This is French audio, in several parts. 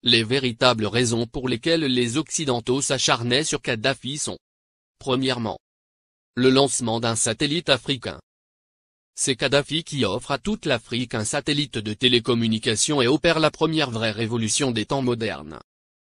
Les véritables raisons pour lesquelles les Occidentaux s'acharnaient sur Kadhafi sont: premièrement, le lancement d'un satellite africain. C'est Kadhafi qui offre à toute l'Afrique un satellite de télécommunication et opère la première vraie révolution des temps modernes.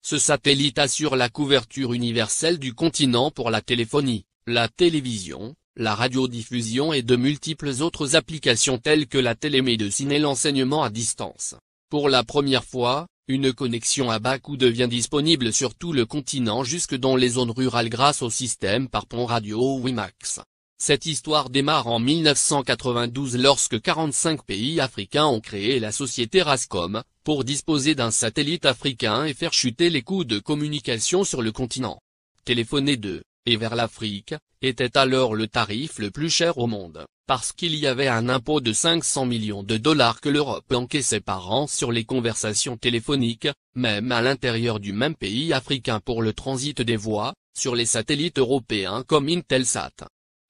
Ce satellite assure la couverture universelle du continent pour la téléphonie, la télévision, la radiodiffusion et de multiples autres applications telles que la télémédecine et l'enseignement à distance. Pour la première fois, une connexion à bas coût devient disponible sur tout le continent jusque dans les zones rurales grâce au système par pont radio WiMAX. Cette histoire démarre en 1992 lorsque 45 pays africains ont créé la société Rascom, pour disposer d'un satellite africain et faire chuter les coûts de communication sur le continent. Téléphoner de et vers l'Afrique était alors le tarif le plus cher au monde, parce qu'il y avait un impôt de 500 millions de dollars que l'Europe encaissait par an sur les conversations téléphoniques, même à l'intérieur du même pays africain pour le transit des voix, sur les satellites européens comme Intelsat.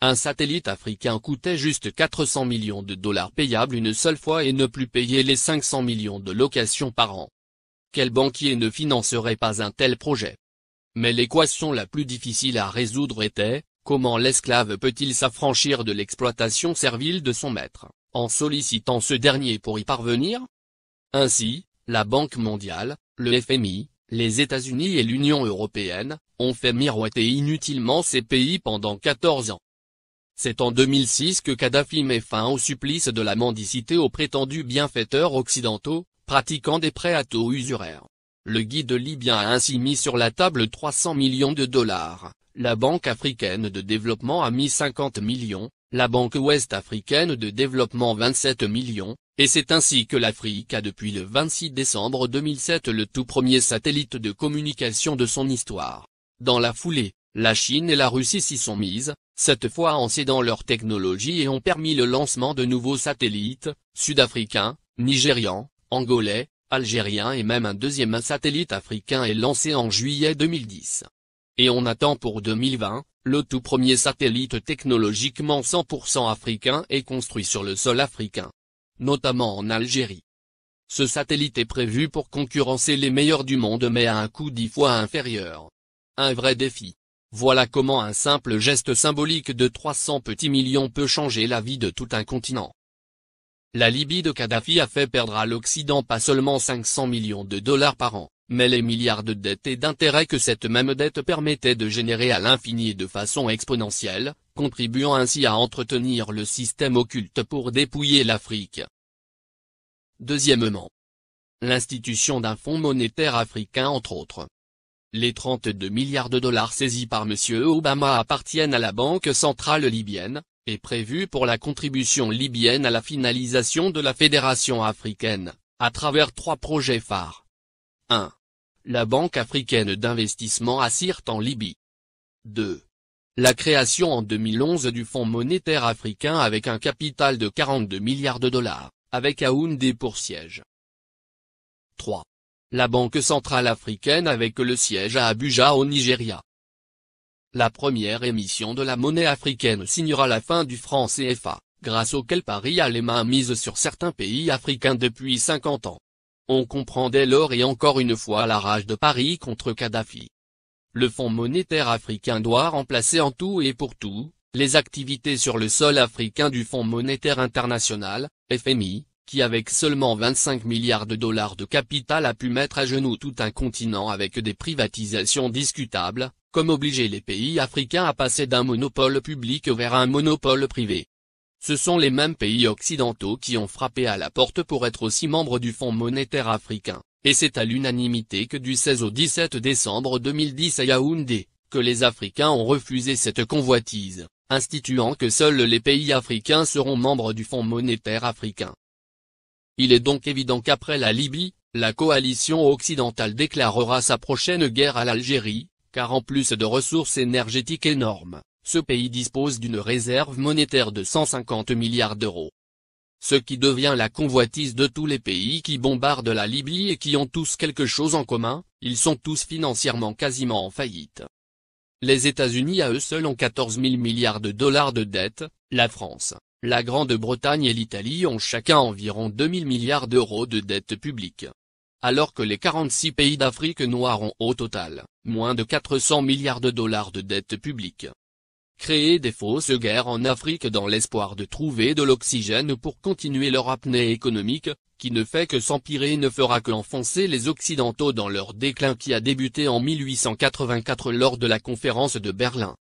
Un satellite africain coûtait juste 400 millions de dollars payables une seule fois et ne plus payer les 500 millions de locations par an. Quel banquier ne financerait pas un tel projet? Mais l'équation la plus difficile à résoudre était: comment l'esclave peut-il s'affranchir de l'exploitation servile de son maître, en sollicitant ce dernier pour y parvenir? Ainsi, la Banque mondiale, le FMI, les États-Unis et l'Union européenne, ont fait miroiter inutilement ces pays pendant 14 ans. C'est en 2006 que Kadhafi met fin au supplice de la mendicité aux prétendus bienfaiteurs occidentaux, pratiquant des prêts à taux usuraires. Le guide libyen a ainsi mis sur la table 300 millions de dollars, la Banque africaine de développement a mis 50 millions, la Banque ouest-africaine de développement 27 millions, et c'est ainsi que l'Afrique a depuis le 26 décembre 2007 le tout premier satellite de communication de son histoire. Dans la foulée, la Chine et la Russie s'y sont mises, cette fois en cédant leur technologie et ont permis le lancement de nouveaux satellites, sud-africains, nigérians, angolais, algériens et même un deuxième satellite africain est lancé en juillet 2010. Et on attend pour 2020, le tout premier satellite technologiquement 100% africain est construit sur le sol africain, notamment en Algérie. Ce satellite est prévu pour concurrencer les meilleurs du monde mais à un coût 10 fois inférieur. Un vrai défi. Voilà comment un simple geste symbolique de 300 petits millions peut changer la vie de tout un continent. La Libye de Kadhafi a fait perdre à l'Occident pas seulement 500 millions de dollars par an, mais les milliards de dettes et d'intérêts que cette même dette permettait de générer à l'infini et de façon exponentielle, contribuant ainsi à entretenir le système occulte pour dépouiller l'Afrique. Deuxièmement, l'institution d'un fonds monétaire africain entre autres. Les 32 milliards de dollars saisis par M. Obama appartiennent à la Banque centrale libyenne, et prévus pour la contribution libyenne à la finalisation de la Fédération africaine, à travers 3 projets phares. 1. La Banque africaine d'investissement à Sirte en Libye. 2. La création en 2011 du Fonds monétaire africain avec un capital de 42 milliards de dollars, avec Yaoundé pour siège. 3. La Banque centrale africaine avec le siège à Abuja au Nigeria. La première émission de la monnaie africaine signera la fin du franc CFA, grâce auquel Paris a les mains mises sur certains pays africains depuis 50 ans. On comprend dès lors et encore une fois la rage de Paris contre Kadhafi. Le Fonds monétaire africain doit remplacer en tout et pour tout, les activités sur le sol africain du Fonds monétaire international, FMI, qui avec seulement 25 milliards de dollars de capital a pu mettre à genoux tout un continent avec des privatisations discutables, comme obliger les pays africains à passer d'un monopole public vers un monopole privé. Ce sont les mêmes pays occidentaux qui ont frappé à la porte pour être aussi membres du Fonds monétaire africain, et c'est à l'unanimité que du 16 au 17 décembre 2010 à Yaoundé, que les Africains ont refusé cette convoitise, instituant que seuls les pays africains seront membres du Fonds monétaire africain. Il est donc évident qu'après la Libye, la coalition occidentale déclarera sa prochaine guerre à l'Algérie, car en plus de ressources énergétiques énormes, ce pays dispose d'une réserve monétaire de 150 milliards d'euros. Ce qui devient la convoitise de tous les pays qui bombardent la Libye et qui ont tous quelque chose en commun, ils sont tous financièrement quasiment en faillite. Les États-Unis à eux seuls ont 14 000 milliards de dollars de dette, la France, la Grande-Bretagne et l'Italie ont chacun environ 2 000 milliards d'euros de dette publique. alors que les 46 pays d'Afrique noire ont au total, moins de 400 milliards de dollars de dette publique. Créer des fausses guerres en Afrique dans l'espoir de trouver de l'oxygène pour continuer leur apnée économique, qui ne fait que s'empirer et ne fera qu'enfoncer les Occidentaux dans leur déclin qui a débuté en 1884 lors de la conférence de Berlin.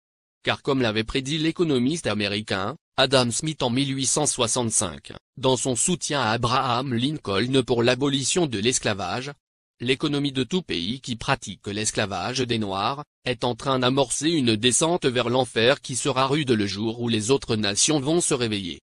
Car comme l'avait prédit l'économiste américain, Adam Smith en 1865, dans son soutien à Abraham Lincoln pour l'abolition de l'esclavage, l'économie de tout pays qui pratique l'esclavage des Noirs, est en train d'amorcer une descente vers l'enfer qui sera rude le jour où les autres nations vont se réveiller.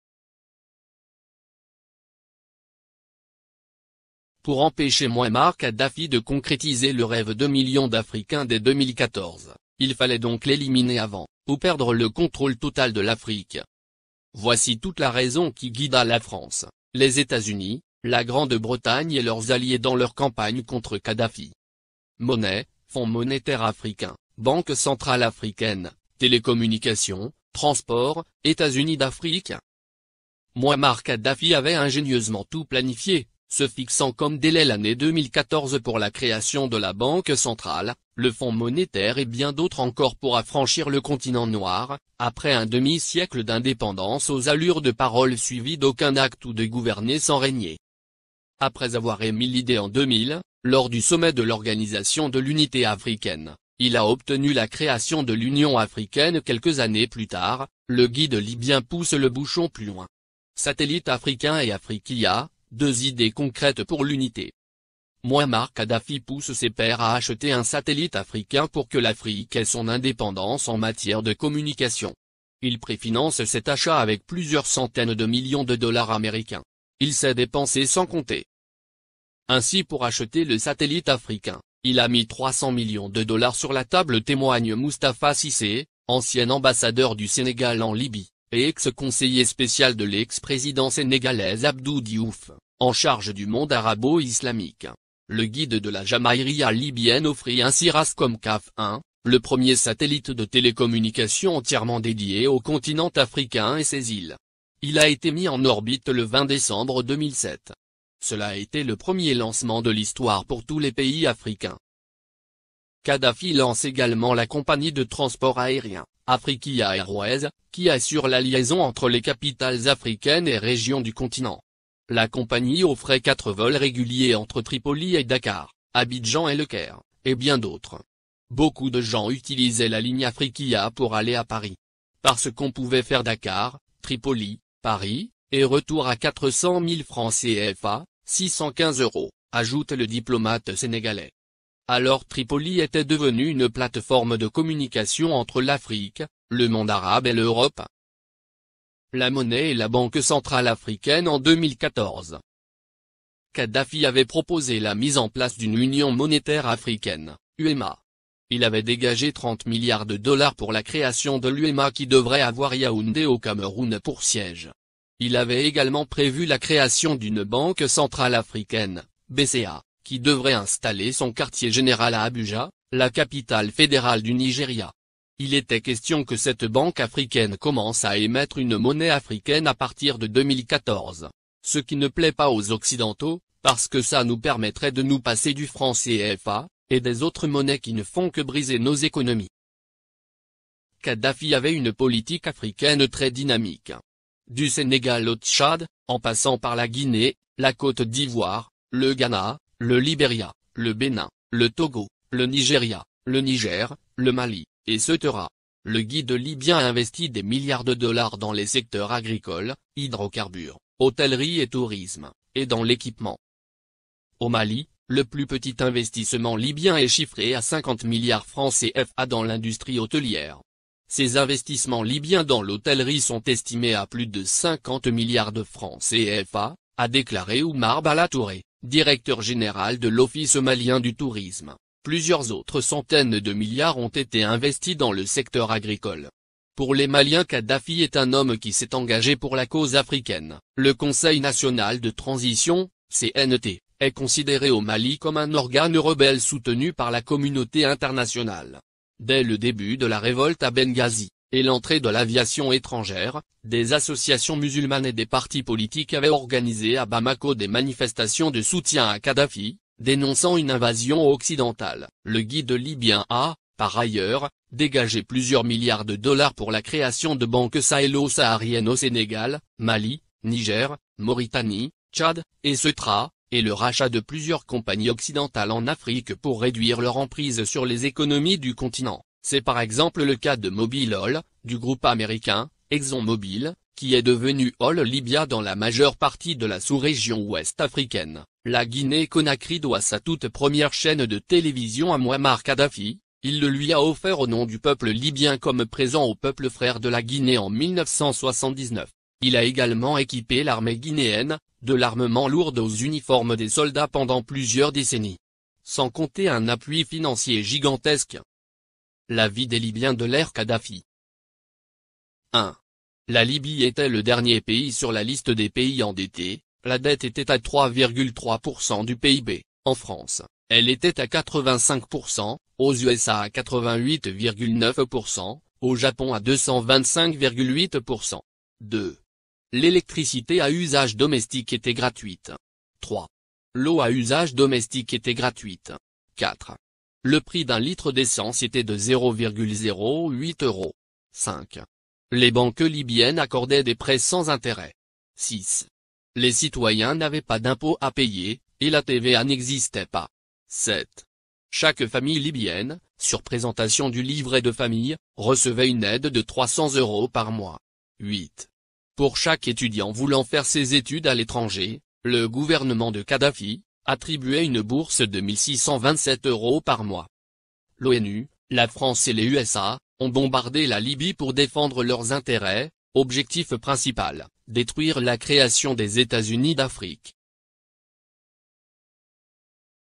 Pour empêcher Mouammar Kadhafi de concrétiser le rêve de millions d'Africains dès 2014, il fallait donc l'éliminer avant, ou perdre le contrôle total de l'Afrique. Voici toute la raison qui guida la France, les États-Unis, la Grande-Bretagne et leurs alliés dans leur campagne contre Kadhafi. Monnaie, Fonds monétaire africain, Banque centrale africaine, télécommunications, transport, États-Unis d'Afrique. Mouammar Kadhafi avait ingénieusement tout planifié, se fixant comme délai l'année 2014 pour la création de la Banque centrale, le Fonds monétaire et bien d'autres encore pour affranchir le continent noir, après un demi-siècle d'indépendance aux allures de paroles suivies d'aucun acte ou de gouverner sans régner. Après avoir émis l'idée en 2000, lors du sommet de l'Organisation de l'Unité africaine, il a obtenu la création de l'Union africaine quelques années plus tard, le guide libyen pousse le bouchon plus loin. Satellite africain et Afriquia, deux idées concrètes pour l'unité. Mouammar Kadhafi pousse ses pairs à acheter un satellite africain pour que l'Afrique ait son indépendance en matière de communication. Il préfinance cet achat avec plusieurs centaines de millions de dollars américains. Il s'est dépensé sans compter. Ainsi pour acheter le satellite africain, il a mis 300 millions de dollars sur la table, témoigne Moustapha Cissé, ancien ambassadeur du Sénégal en Libye, et ex-conseiller spécial de l'ex-président sénégalais Abdou Diouf, en charge du monde arabo-islamique. Le guide de la Jamaïria libyenne offrit ainsi Rascom CAF 1, le premier satellite de télécommunication entièrement dédié au continent africain et ses îles. Il a été mis en orbite le 20 décembre 2007. Cela a été le premier lancement de l'histoire pour tous les pays africains. Kadhafi lance également la compagnie de transport aérien, Afriquia Airways, qui assure la liaison entre les capitales africaines et régions du continent. La compagnie offrait 4 vols réguliers entre Tripoli et Dakar, Abidjan et Le Caire, et bien d'autres. Beaucoup de gens utilisaient la ligne Afriquia pour aller à Paris. Parce qu'on pouvait faire Dakar, Tripoli, Paris, et retour à 400 000 francs CFA, 615 €, ajoute le diplomate sénégalais. Alors Tripoli était devenue une plateforme de communication entre l'Afrique, le monde arabe et l'Europe. La monnaie et la Banque centrale africaine en 2014. Kadhafi avait proposé la mise en place d'une union monétaire africaine, UEMA. Il avait dégagé 30 milliards de dollars pour la création de l'UEMA qui devrait avoir Yaoundé au Cameroun pour siège. Il avait également prévu la création d'une Banque centrale africaine, BCA, qui devrait installer son quartier général à Abuja, la capitale fédérale du Nigeria. Il était question que cette banque africaine commence à émettre une monnaie africaine à partir de 2014. Ce qui ne plaît pas aux Occidentaux, parce que ça nous permettrait de nous passer du franc CFA, et des autres monnaies qui ne font que briser nos économies. Kadhafi avait une politique africaine très dynamique. Du Sénégal au Tchad, en passant par la Guinée, la Côte d'Ivoire, le Ghana, le Libéria, le Bénin, le Togo, le Nigeria, le Niger, le Mali, etc. Le guide libyen a investi des milliards de dollars dans les secteurs agricoles, hydrocarbures, hôtellerie et tourisme, et dans l'équipement. Au Mali, le plus petit investissement libyen est chiffré à 50 milliards francs CFA dans l'industrie hôtelière. Ces investissements libyens dans l'hôtellerie sont estimés à plus de 50 milliards de francs CFA, a déclaré Oumar Balatouré, directeur général de l'Office malien du tourisme. Plusieurs autres centaines de milliards ont été investis dans le secteur agricole. Pour les Maliens, Kadhafi est un homme qui s'est engagé pour la cause africaine. Le Conseil national de transition, CNT, est considéré au Mali comme un organe rebelle soutenu par la communauté internationale. Dès le début de la révolte à Benghazi, et l'entrée de l'aviation étrangère, des associations musulmanes et des partis politiques avaient organisé à Bamako des manifestations de soutien à Kadhafi, dénonçant une invasion occidentale. Le guide libyen a, par ailleurs, dégagé plusieurs milliards de dollars pour la création de banques sahélo-sahariennes au Sénégal, Mali, Niger, Mauritanie, Tchad, et Ceuta, et le rachat de plusieurs compagnies occidentales en Afrique pour réduire leur emprise sur les économies du continent. C'est par exemple le cas de Mobil Oil, du groupe américain, ExxonMobil, qui est devenu Oil Libya dans la majeure partie de la sous-région ouest africaine. La Guinée-Conakry doit sa toute première chaîne de télévision à Mouammar Kadhafi. Il le lui a offert au nom du peuple libyen comme présent au peuple frère de la Guinée en 1979. Il a également équipé l'armée guinéenne, de l'armement lourd aux uniformes des soldats pendant plusieurs décennies. Sans compter un appui financier gigantesque. La vie des Libyens de l'ère Kadhafi. 1. La Libye était le dernier pays sur la liste des pays endettés, la dette était à 3,3% du PIB, en France, elle était à 85%, aux USA à 88,9%, au Japon à 225,8%. 2. L'électricité à usage domestique était gratuite. 3. L'eau à usage domestique était gratuite. 4. Le prix d'un litre d'essence était de 0,08 €. 5. Les banques libyennes accordaient des prêts sans intérêt. 6. Les citoyens n'avaient pas d'impôts à payer, et la TVA n'existait pas. 7. Chaque famille libyenne, sur présentation du livret de famille, recevait une aide de 300 € par mois. 8. Pour chaque étudiant voulant faire ses études à l'étranger, le gouvernement de Kadhafi attribuait une bourse de 1627 € par mois. L'ONU, la France et les USA ont bombardé la Libye pour défendre leurs intérêts, objectif principal, détruire la création des États-Unis d'Afrique.